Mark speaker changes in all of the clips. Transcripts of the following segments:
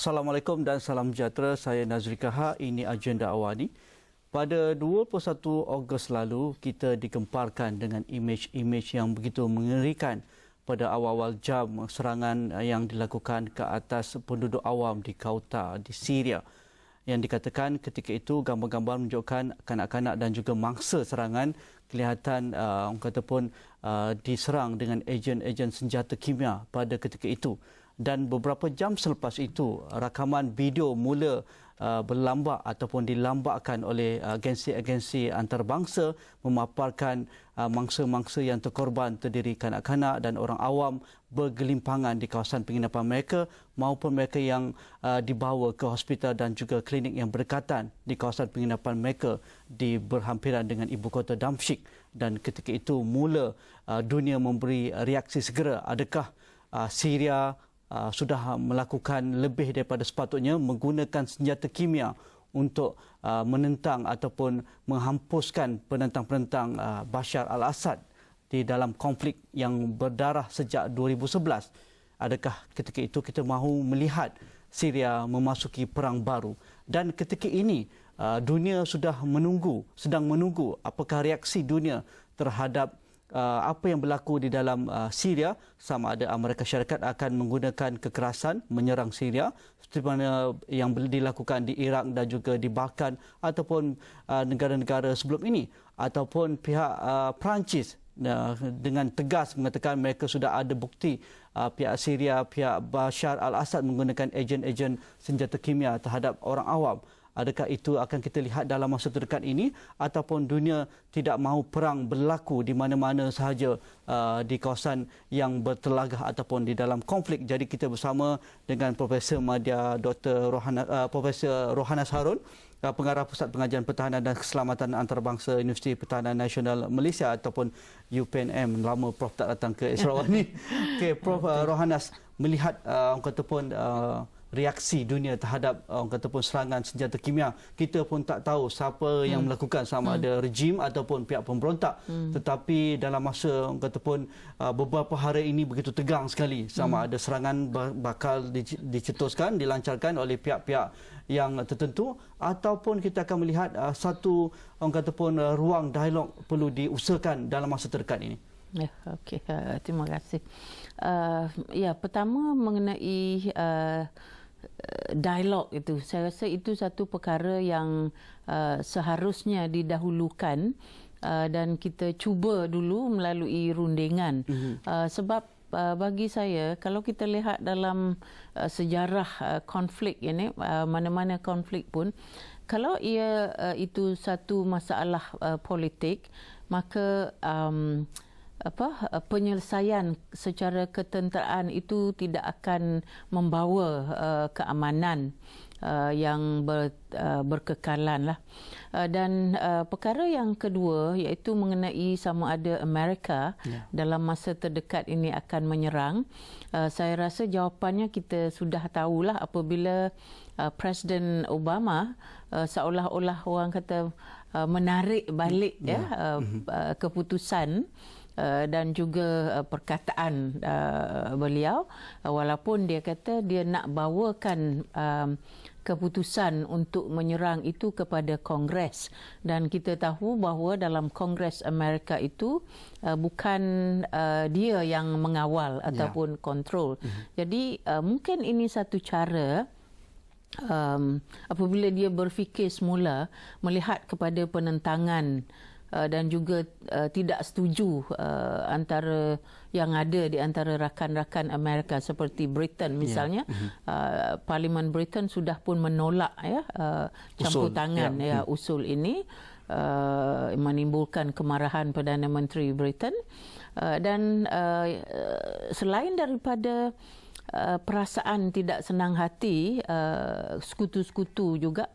Speaker 1: Assalamualaikum dan salam sejahtera. Saya Nazri Kaha. Ini agenda awal ini. Pada 21 Ogos lalu, kita digemparkan dengan imej-imej yang begitu mengerikan pada awal-awal jam serangan yang dilakukan ke atas penduduk awam di Ghouta, di Syria. Yang dikatakan ketika itu gambar-gambar menunjukkan kanak-kanak dan juga mangsa serangan kelihatan orang kata pun diserang dengan ejen-ejen senjata kimia pada ketika itu. Dan beberapa jam selepas itu, rakaman video mula berlambak ataupun dilambakkan oleh agensi-agensi antarabangsa memaparkan mangsa-mangsa yang terkorban terdiri kanak-kanak dan orang awam bergelimpangan di kawasan penginapan mereka maupun mereka yang dibawa ke hospital dan juga klinik yang berdekatan di kawasan penginapan mereka di berhampiran dengan ibu kota Damsyik. Dan ketika itu mula dunia memberi reaksi segera, adakah Syria sudah melakukan lebih daripada sepatutnya menggunakan senjata kimia untuk menentang ataupun menghempuskan penentang-penentang Bashar al-Assad di dalam konflik yang berdarah sejak 2011. Adakah ketika itu kita mahu melihat Syria memasuki perang baru? Dan ketika ini dunia sedang menunggu apakah reaksi dunia terhadap apa yang berlaku di dalam Syria, sama ada Amerika Syarikat akan menggunakan kekerasan menyerang Syria seperti mana yang dilakukan di Iraq dan juga di Balkan ataupun negara-negara sebelum ini, ataupun pihak Perancis dengan tegas mengatakan mereka sudah ada bukti pihak Syria, pihak Bashar al-Assad menggunakan ejen-ejen senjata kimia terhadap orang awam. Adakah itu akan kita lihat dalam masa terdekat ini ataupun dunia tidak mahu perang berlaku di mana-mana sahaja di kawasan yang bertelagah ataupun di dalam konflik. Jadi kita bersama dengan Profesor Madya Dr. Profesor Rohanas Harun, Pengarah Pusat Pengajian Pertahanan dan Keselamatan Antarabangsa Universiti Pertahanan Nasional Malaysia ataupun UPNM. Lama Prof tak datang ke Sarawak ni. Okey, Prof Rohanas, melihat orang kata pun reaksi dunia terhadap orang kata pun serangan senjata kimia, kita pun tak tahu siapa yang melakukan, sama ada rejim ataupun pihak pemberontak. Tetapi dalam masa orang kata pun beberapa hari ini begitu tegang sekali, sama ada serangan bakal dicetuskan, dilancarkan oleh pihak-pihak yang tertentu, ataupun kita akan melihat satu orang kata pun ruang dialog perlu diusahakan dalam masa terdekat ini.
Speaker 2: Ya, okey. Terima kasih. Pertama mengenai dialog itu, saya rasa itu satu perkara yang seharusnya didahulukan dan kita cuba dulu melalui rundingan. Sebab bagi saya, kalau kita lihat dalam sejarah konflik ini, mana-mana konflik pun, kalau ia itu satu masalah politik, maka penyelesaian secara ketenteraan itu tidak akan membawa keamanan yang berkekalan lah. Dan perkara yang kedua iaitu mengenai sama ada Amerika dalam masa terdekat ini akan menyerang. Saya rasa jawapannya kita sudah tahulah apabila Presiden Obama seolah-olah orang kata menarik balik keputusan dan juga perkataan beliau, walaupun dia kata dia nak bawakan keputusan untuk menyerang itu kepada Kongres, dan kita tahu bahawa dalam Kongres Amerika itu bukan dia yang mengawal ataupun kontrol. Jadi mungkin ini satu cara apabila dia berfikir semula melihat kepada penentangan dan juga tidak setuju antara yang ada di antara rakan-rakan Amerika seperti Britain misalnya. Parlimen Britain sudah pun menolak campur tangan usul ini, menimbulkan kemarahan Perdana Menteri Britain. Dan selain daripada perasaan tidak senang hati sekutu-sekutu juga,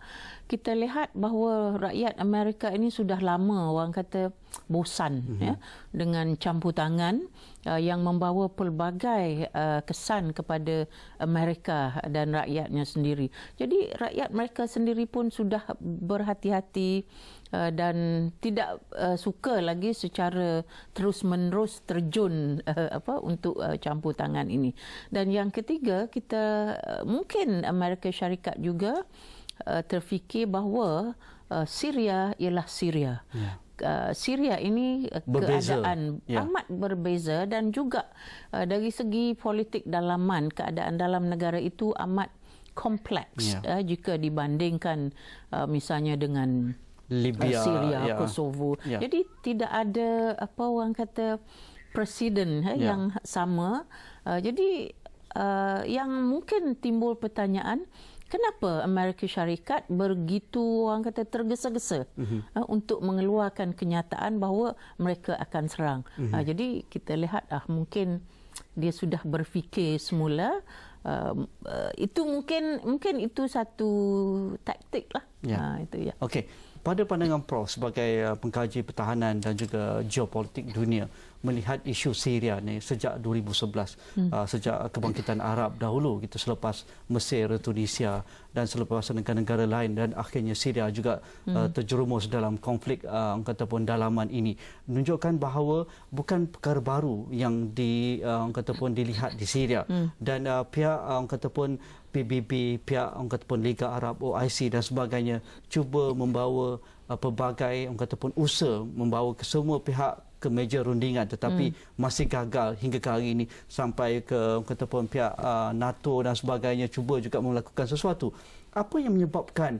Speaker 2: kita lihat bahawa rakyat Amerika ini sudah lama orang kata bosan ya, dengan campur tangan yang membawa pelbagai kesan kepada Amerika dan rakyatnya sendiri. Jadi rakyat mereka sendiri pun sudah berhati-hati dan tidak suka lagi secara terus-menerus terjun untuk campur tangan ini. Dan yang ketiga, kita mungkin Amerika Syarikat juga terfikir bahawa Syria ialah Syria. Syria ini
Speaker 1: berbeza.
Speaker 2: Keadaan amat berbeza dan juga dari segi politik dalaman, keadaan dalam negara itu amat kompleks jika dibandingkan misalnya dengan
Speaker 1: Libya,
Speaker 2: Syria, Kosovo. Jadi tidak ada apa orang kata presiden yang sama. Jadi yang mungkin timbul pertanyaan, kenapa Amerika Syarikat begitu orang kata tergesa-gesa untuk mengeluarkan kenyataan bahawa mereka akan serang. Jadi kita lihat mungkin dia sudah berfikir semula. Itu mungkin itu satu taktik lah. Itu ya.
Speaker 1: Okey. Pada pandangan Prof sebagai pengkaji pertahanan dan juga geopolitik dunia, melihat isu Syria ni sejak 2011, sejak kebangkitan Arab dahulu gitu, selepas Mesir, Tunisia dan selepas negara-negara lain, dan akhirnya Syria juga terjerumus dalam konflik ataupun dalaman ini, menunjukkan bahawa bukan perkara baru yang dilihat di Syria, dan pihak ataupun PBB, pihak ataupun Liga Arab, OIC dan sebagainya cuba membawa pelbagai ataupun usaha membawa ke semua pihak ke meja rundingan, tetapi masih gagal hingga ke hari ini, sampai ke ataupun pihak NATO dan sebagainya cuba juga melakukan sesuatu. Apa yang menyebabkan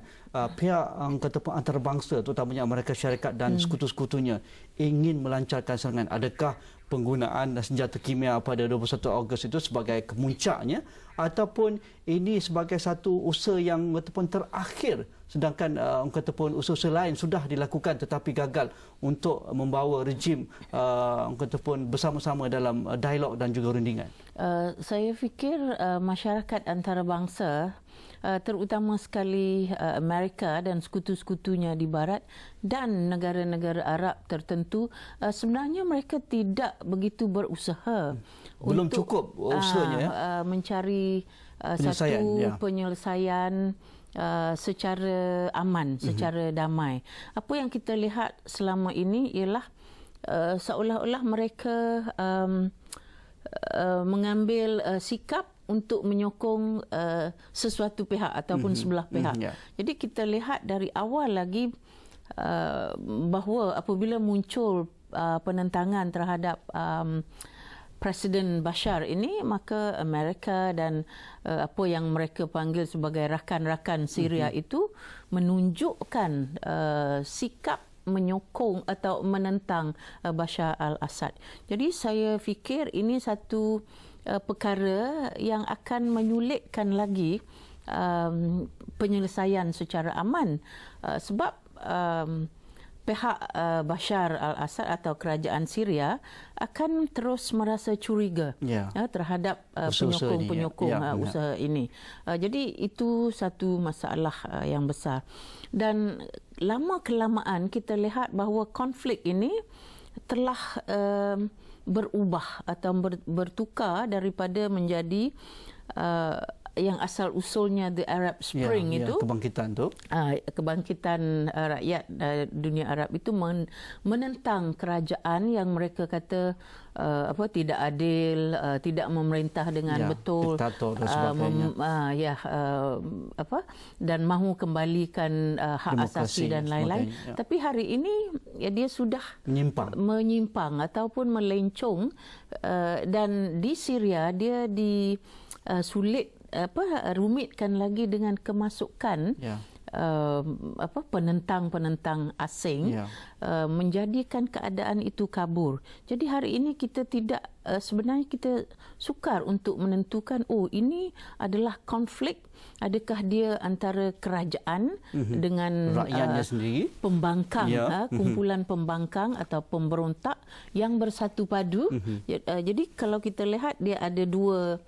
Speaker 1: pihak ataupun antarabangsa, terutamanya Amerika Syarikat dan sekutu-sekutunya, ingin melancarkan serangan? Adakah penggunaan senjata kimia pada 21 Ogos itu sebagai kemuncaknya, ataupun ini sebagai satu usaha yang ataupun terakhir, sedangkan ataupun usaha lain sudah dilakukan tetapi gagal untuk membawa rejim ataupun bersama-sama dalam dialog dan juga rundingan?
Speaker 2: Saya fikir masyarakat antarabangsa, terutama sekali Amerika dan sekutu-sekutunya di barat dan negara-negara Arab tertentu, sebenarnya mereka tidak begitu berusaha
Speaker 1: belum
Speaker 2: untuk
Speaker 1: cukup usahanya
Speaker 2: mencari satu penyelesaian secara aman, secara damai. Apa yang kita lihat selama ini ialah seolah-olah mereka mengambil sikap untuk menyokong sesuatu pihak ataupun sebelah pihak. Jadi kita lihat dari awal lagi bahawa apabila muncul penentangan terhadap Presiden Bashar ini, maka Amerika dan apa yang mereka panggil sebagai rakan-rakan Syria itu menunjukkan sikap menyokong atau menentang Bashar al-Assad. Jadi saya fikir ini satu perkara yang akan menyulitkan lagi penyelesaian secara aman, sebab pihak Bashar al-Assad atau kerajaan Syria akan terus merasa curiga terhadap penyokong-penyokong usaha ini. Jadi itu satu masalah yang besar. Dan lama-kelamaan kita lihat bahawa konflik ini telah berubah atau bertukar daripada menjadi yang asal usulnya the Arab Spring itu,
Speaker 1: kebangkitan tu,
Speaker 2: kebangkitan rakyat dunia Arab itu menentang kerajaan yang mereka kata tidak adil, tidak memerintah dengan betul,
Speaker 1: diktator dan sebagainya,
Speaker 2: dan mahu kembalikan hak asasi dan lain-lain. Tapi hari ini dia sudah menyimpang ataupun melencong, dan di Syria dia disulit rumitkan lagi dengan kemasukan penentang-penentang asing, menjadikan keadaan itu kabur. Jadi hari ini kita tidak, sebenarnya kita sukar untuk menentukan ini adalah konflik, adakah dia antara kerajaan dengan
Speaker 1: rakyatnya sendiri,
Speaker 2: pembangkang, kumpulan pembangkang atau pemberontak yang bersatu padu. Jadi kalau kita lihat dia ada dua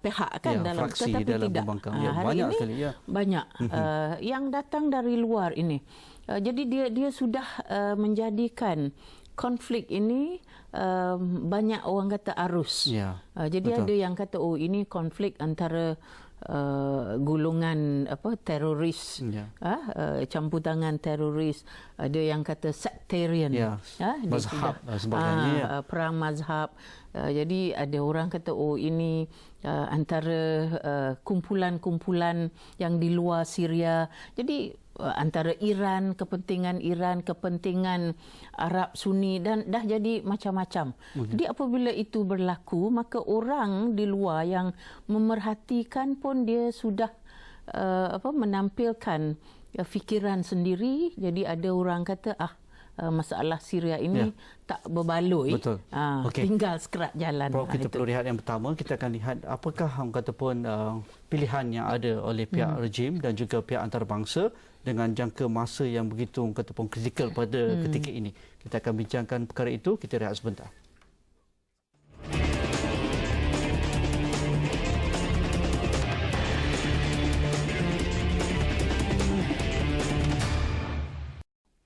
Speaker 2: pihak kan dalam
Speaker 1: fraksi
Speaker 2: tetapi
Speaker 1: dalam
Speaker 2: tidak.
Speaker 1: pembangkang.
Speaker 2: Hari
Speaker 1: Banyak
Speaker 2: ini
Speaker 1: sekali.
Speaker 2: Banyak yang datang dari luar ini. Jadi dia sudah menjadikan konflik ini banyak orang kata arus. Jadi
Speaker 1: betul.
Speaker 2: ada yang kata ini konflik antara golongan teroris, campur tangan teroris. Ada yang kata sectarian,
Speaker 1: mazhab dan sebagainya.
Speaker 2: perang mazhab. Jadi ada orang kata ini antara kumpulan-kumpulan yang di luar Syria. Jadi antara Iran, kepentingan Arab Sunni, dan dah jadi macam-macam. Jadi apabila itu berlaku, maka orang di luar yang memerhatikan pun dia sudah menampilkan fikiran sendiri. Jadi ada orang kata masalah Syria ini tak berbaloi.
Speaker 1: Betul.
Speaker 2: Tinggal sekerat jalan.
Speaker 1: Prof, kita perlu lihat yang pertama, kita akan lihat apakah orang kata pun pilihan yang ada oleh pihak rejim dan juga pihak antarabangsa dengan jangka masa yang begitu orang kata pun kritikal pada ketika ini. Kita akan bincangkan perkara itu, kita rehat sebentar.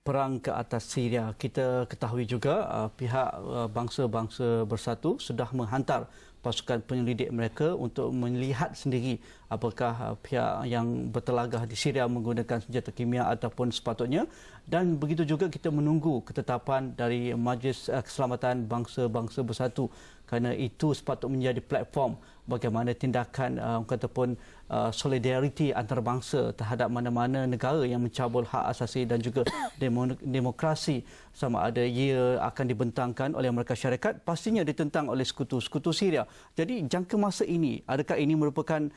Speaker 1: Perang ke atas Syria. Kita ketahui juga pihak bangsa-bangsa bersatu sudah menghantar pasukan penyelidik mereka untuk melihat sendiri apakah pihak yang bertelagah di Syria menggunakan senjata kimia ataupun sepatutnya, dan begitu juga kita menunggu ketetapan dari Majlis Keselamatan Bangsa-Bangsa Bersatu, kerana itu sepatutnya menjadi platform bagaimana tindakan ataupun solidariti antarabangsa terhadap mana-mana negara yang mencabul hak asasi dan juga demokrasi, sama ada ia akan dibentangkan oleh mereka syarikat, pastinya ditentang oleh sekutu Syria. Jadi jangka masa ini, adakah ini merupakan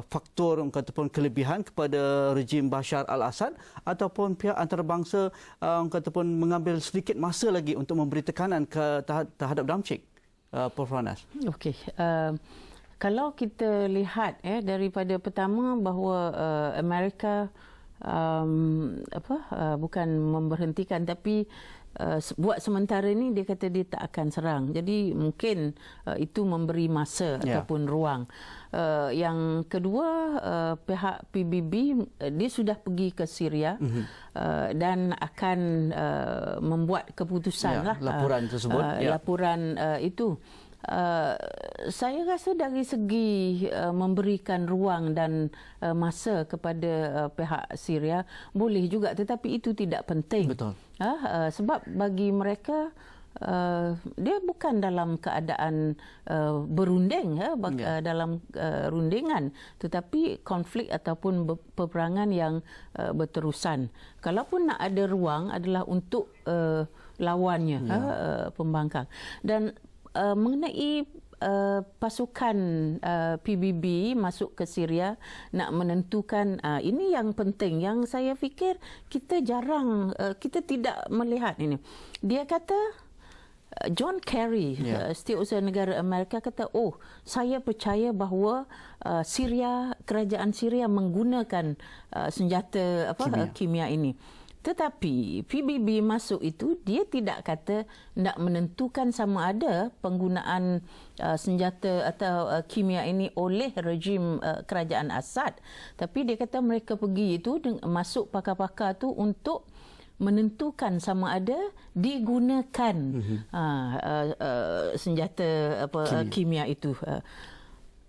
Speaker 1: faktor ataupun kelebihan kepada rejim Bashar al-Assad, ataupun pihak antarabangsa ataupun mengambil sedikit masa lagi untuk memberi tekanan terhadap Damcik? Prof. Ranas. Okey.
Speaker 2: Kalau kita lihat daripada pertama bahawa Amerika bukan memberhentikan, tapi buat sementara ini dia kata dia tak akan serang. Jadi mungkin itu memberi masa ataupun ruang. Yang kedua, pihak PBB dia sudah pergi ke Syria dan akan membuat keputusan
Speaker 1: laporan tersebut.
Speaker 2: Laporan itu. Saya rasa dari segi memberikan ruang dan masa kepada pihak Syria boleh juga, tetapi itu tidak penting.
Speaker 1: Betul.
Speaker 2: Sebab bagi mereka dia bukan dalam keadaan berunding dalam rundingan, tetapi konflik ataupun peperangan yang berterusan. Kalaupun nak ada ruang adalah untuk lawannya, pembangkang. Dan mengenai pasukan PBB masuk ke Syria nak menentukan, ini yang penting, yang saya fikir kita tidak melihat ini. Dia kata John Kerry, Setiausaha Negara Amerika, kata saya percaya bahawa kerajaan Syria menggunakan senjata kimia ini. Tetapi PBB masuk itu, dia tidak kata nak menentukan sama ada penggunaan senjata atau kimia ini oleh rejim kerajaan Assad. Tapi dia kata mereka pergi itu masuk pakar-pakar tu untuk menentukan sama ada digunakan senjata kimia itu.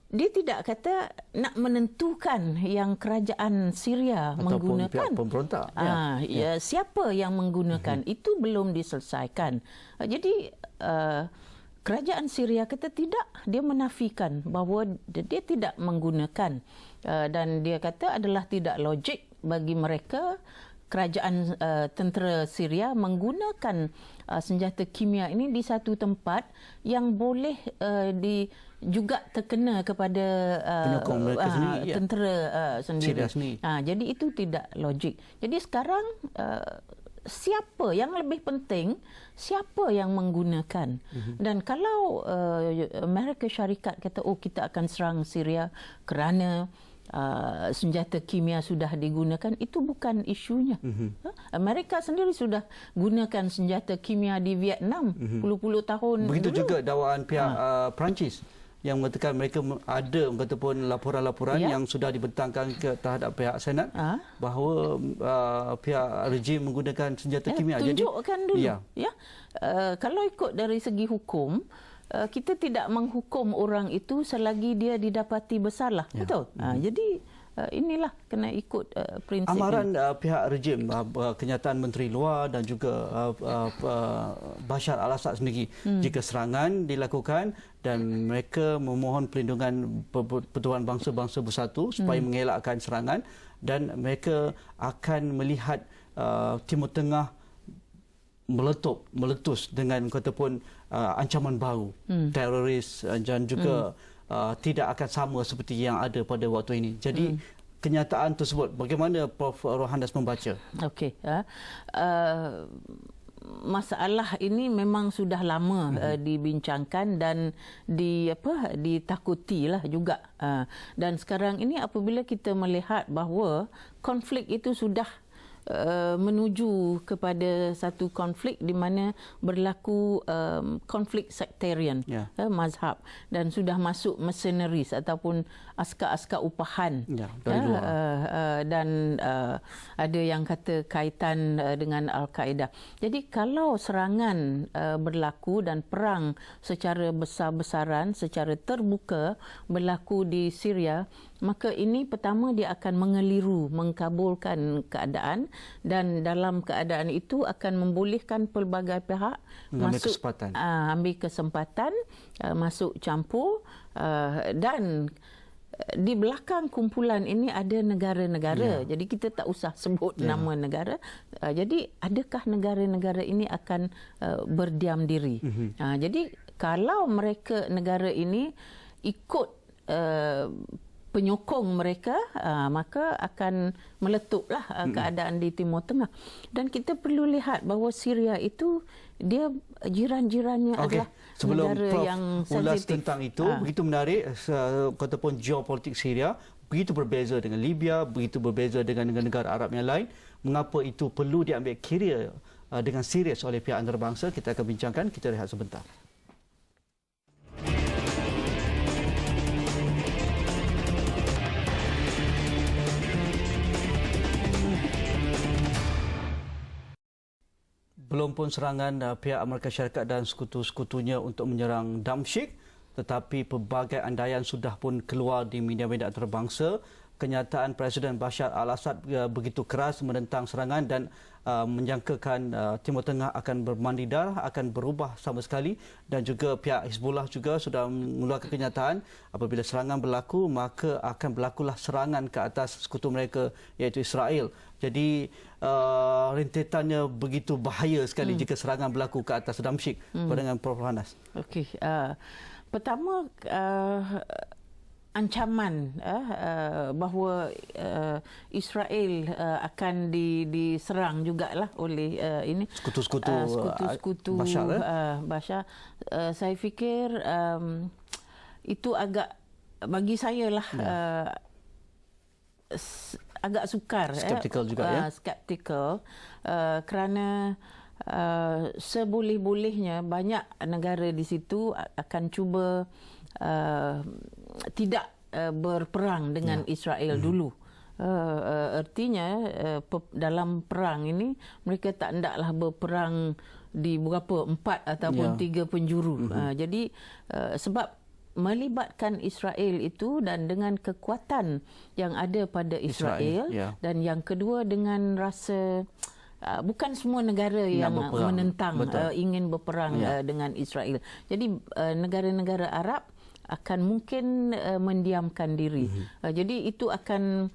Speaker 2: Dia tidak kata nak menentukan yang kerajaan Syria
Speaker 1: ataupun
Speaker 2: menggunakan.
Speaker 1: Pihak pemberontak.
Speaker 2: Siapa yang menggunakan, itu belum diselesaikan. Jadi kerajaan Syria kata tidak, dia menafikan bahawa dia tidak menggunakan, dan dia kata adalah tidak logik bagi mereka kerajaan tentera Syria menggunakan senjata kimia ini di satu tempat yang boleh juga terkena kepada tentera sendiri. Jadi itu tidak logik. Jadi sekarang siapa yang lebih penting, siapa yang menggunakan. Dan kalau Amerika Syarikat kata kita akan serang Syria kerana senjata kimia sudah digunakan, itu bukan isunya. Amerika sendiri sudah gunakan senjata kimia di Vietnam puluh-puluh tahun
Speaker 1: begitu
Speaker 2: dulu.
Speaker 1: Juga dakwaan pihak Perancis yang mengatakan mereka ada ataupun laporan-laporan yang sudah dibentangkan terhadap pihak Senat bahawa pihak rejim menggunakan senjata kimia.
Speaker 2: Tunjukkan dulu. Kalau ikut dari segi hukum, kita tidak menghukum orang itu selagi dia didapati bersalah. Betul? Jadi inilah kena ikut prinsip
Speaker 1: amaran pihak rejim, kenyataan Menteri Luar dan juga Bashar al-Assad sendiri, jika serangan dilakukan dan mereka memohon perlindungan Persatuan Bangsa-Bangsa Bersatu supaya mengelakkan serangan, dan mereka akan melihat Timur Tengah meletus dengan kataupun ancaman baru, teroris, dan juga tidak akan sama seperti yang ada pada waktu ini. Jadi kenyataan tersebut, bagaimana Prof. Rohandas membaca?
Speaker 2: Okey, masalah ini memang sudah lama dibincangkan dan ditakutilah juga. Dan sekarang ini apabila kita melihat bahawa konflik itu sudah menuju kepada satu konflik di mana berlaku konflik sektarian, mazhab, dan sudah masuk mercenaries ataupun askar-askar upahan, dan ada yang kata kaitan dengan Al-Qaeda. Jadi kalau serangan berlaku dan perang secara besar-besaran, secara terbuka berlaku di Syria, maka ini pertama dia akan mengeliru, mengkabulkan keadaan, dan dalam keadaan itu akan membolehkan pelbagai pihak ambil kesempatan, masuk campur, dan di belakang kumpulan ini ada negara-negara. Jadi kita tak usah sebut nama negara. Jadi adakah negara-negara ini akan berdiam diri? Jadi kalau mereka, negara ini ikut penyokong mereka, maka akan meletuplah keadaan di Timur Tengah. Dan kita perlu lihat bahawa Syria itu dia jiran-jirannya adalah negara yang sensitif.
Speaker 1: Ulas tentang itu, begitu menarik, ataupun geopolitik Syria begitu berbeza dengan Libya, begitu berbeza dengan negara Arab yang lain. Mengapa itu perlu diambil kira dengan serius oleh pihak antarabangsa? Kita akan bincangkan, kita rehat sebentar. Belum pun serangan pihak Amerika Syarikat dan sekutu-sekutunya untuk menyerang Damsyik, tetapi pelbagai andaian sudah pun keluar di media-media antarabangsa. Kenyataan Presiden Bashar al-Assad begitu keras menentang serangan dan menjangkakan Timur Tengah akan bermandi darah, akan berubah sama sekali, dan juga pihak Hezbollah juga sudah mengeluarkan kenyataan apabila serangan berlaku maka akan berlakulah serangan ke atas sekutu mereka iaitu Israel. Jadi rentetannya begitu bahaya sekali jika serangan berlaku ke atas Damsyik. Dengan Prof. Rohandas.
Speaker 2: Okey, pertama ancaman bahawa Israel akan diserang jugalah oleh ini sekutu-sekutu Bashar. Saya fikir itu agak, bagi saya lah, agak sukar,
Speaker 1: skeptikal juga,
Speaker 2: skeptikal, kerana seboleh-bolehnya banyak negara di situ akan cuba tidak berperang dengan Israel dulu. Artinya dalam perang ini mereka tak hendaklah berperang di berapa, 4 ataupun 3 penjuru. Jadi sebab melibatkan Israel itu, dan dengan kekuatan yang ada pada Israel, dan yang kedua dengan rasa bukan semua negara yang menentang ingin berperang dengan Israel. Jadi negara-negara Arab akan mungkin mendiamkan diri. Jadi itu akan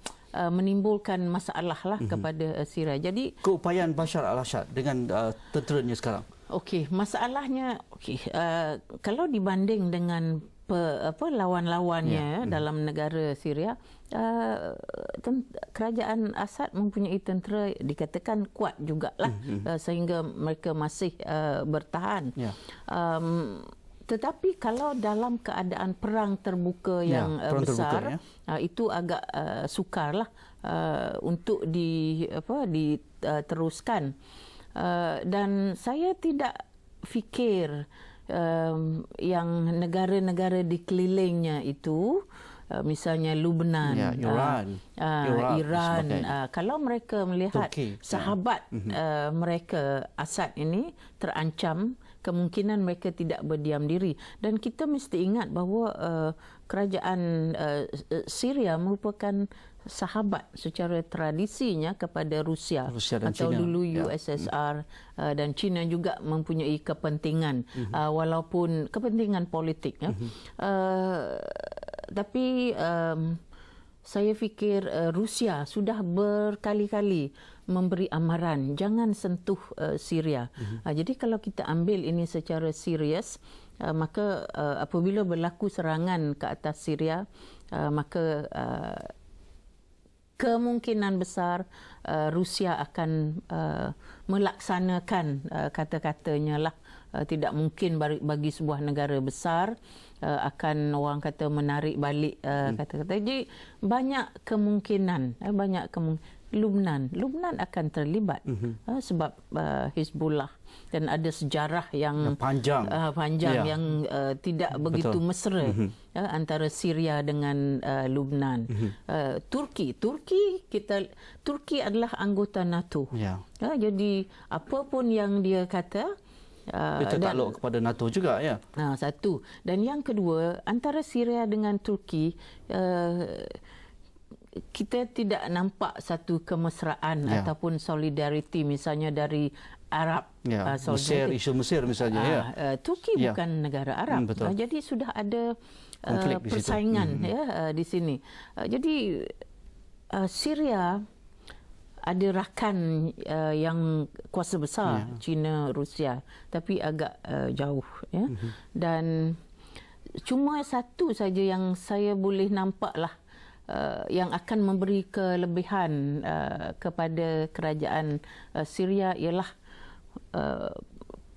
Speaker 2: menimbulkan masalah lah kepada Syria. Jadi
Speaker 1: keupayaan Bashar al-Assad dengan tenteranya sekarang.
Speaker 2: Okey, masalahnya kalau dibanding dengan lawan-lawannya dalam negara Syria, kerajaan Assad mempunyai tentera dikatakan kuat jugalah, sehingga mereka masih bertahan. Tetapi kalau dalam keadaan perang terbuka yang besar, itu agak sukarlah untuk diteruskan. Dan saya tidak fikir yang negara-negara di kelilingnya itu, misalnya Lebanon, Iran, kalau mereka melihat
Speaker 1: Turki,
Speaker 2: sahabat mereka Assad ini terancam, kemungkinan mereka tidak berdiam diri. Dan kita mesti ingat bahawa kerajaan Syria merupakan sahabat secara tradisinya kepada Rusia
Speaker 1: dan
Speaker 2: atau
Speaker 1: China.
Speaker 2: dulu USSR, dan China juga mempunyai kepentingan, walaupun kepentingan politik. Tapi saya fikir Rusia sudah berkali-kali memberi amaran jangan sentuh Syria. Jadi kalau kita ambil ini secara serius, maka apabila berlaku serangan ke atas Syria, maka kemungkinan besar Rusia akan melaksanakan kata-katanya lah. Tidak mungkin bagi sebuah negara besar akan orang kata menarik balik kata-kata. Jadi banyak kemungkinan, Lebanon akan terlibat sebab Hizbullah, dan ada sejarah yang
Speaker 1: panjang
Speaker 2: yang tidak begitu mesra antara Syria dengan Lebanon. Turki adalah anggota NATO. Jadi apapun yang dia kata,
Speaker 1: dia takluk kepada NATO juga, ya.
Speaker 2: Satu. Dan yang kedua, antara Syria dengan Turki, kita tidak nampak satu kemesraan ataupun solidariti misalnya dari Arab.
Speaker 1: Mesir, isu Mesir misalnya.
Speaker 2: Turki bukan negara Arab. Jadi sudah ada persaingan di sini. Jadi Syria ada rakan yang kuasa besar, China, Rusia, tapi agak jauh. Dan cuma satu saja yang saya boleh nampaklah yang akan memberi kelebihan kepada kerajaan Syria ialah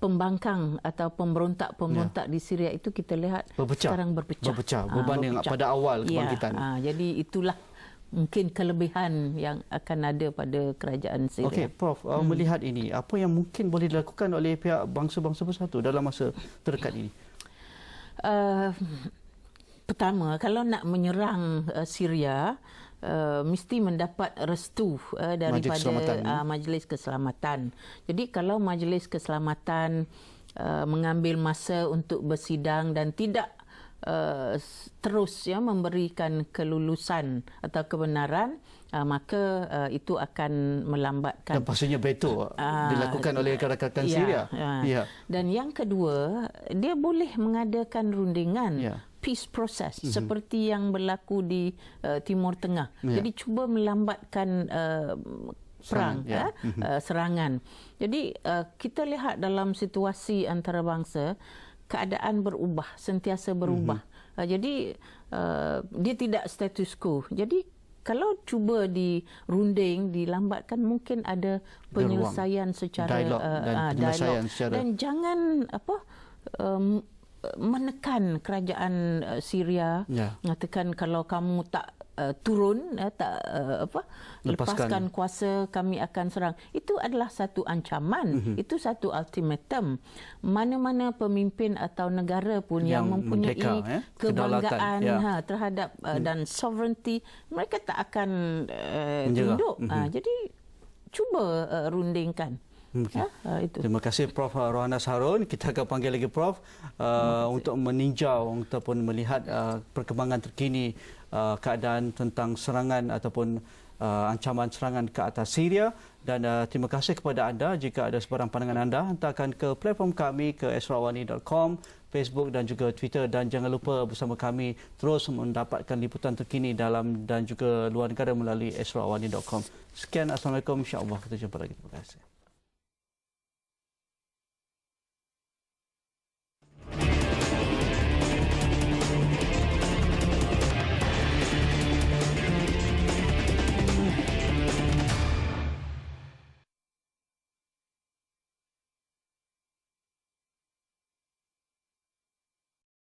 Speaker 2: pembangkang atau pemberontak di Syria itu kita lihat sekarang berpecah
Speaker 1: berbanding pada awal kebangkitan.
Speaker 2: Jadi itulah mungkin kelebihan yang akan ada pada kerajaan Syria.
Speaker 1: Okey, Prof, melihat ini, apa yang mungkin boleh dilakukan oleh pihak bangsa-bangsa bersatu dalam masa terdekat ini?
Speaker 2: Pertama, kalau nak menyerang Syria, mesti mendapat restu daripada Majlis Keselamatan. Jadi kalau Majlis Keselamatan mengambil masa untuk bersidang dan tidak terus memberikan kelulusan atau kebenaran, maka itu akan melambatkan.
Speaker 1: Dan pastinya veto dilakukan oleh rakan-rakan Syria.
Speaker 2: Dan yang kedua, dia boleh mengadakan rundingan peace process seperti yang berlaku di Timur Tengah. Jadi cuba melambatkan perang, serangan. Jadi kita lihat dalam situasi antarabangsa, keadaan berubah, sentiasa berubah. Jadi dia tidak status quo. Jadi kalau cuba dirunding, dilambatkan, mungkin ada penyelesaian secara dialog. Dan jangan menekan kerajaan Syria, mengatakan kalau kamu tak turun, lepaskan kuasa, kami akan serang. Itu adalah satu ancaman, itu satu ultimatum. Mana-mana pemimpin atau negara pun yang mempunyai kebanggaan terhadap dan sovereignty, mereka tak akan tunduk. Jadi cuba rundingkan. Itu.
Speaker 1: Terima kasih Prof. Rohanas Harun. Kita akan panggil lagi Prof untuk meninjau ataupun melihat perkembangan terkini keadaan tentang serangan ataupun ancaman serangan ke atas Syria. Dan terima kasih kepada anda. Jika ada sebarang pandangan anda, hantarkan ke platform kami ke esrawani.com, Facebook dan juga Twitter. Dan jangan lupa bersama kami terus mendapatkan liputan terkini dalam dan juga luar negara melalui esrawani.com. Sekian, Assalamualaikum. InsyaAllah kita jumpa lagi. Terima kasih.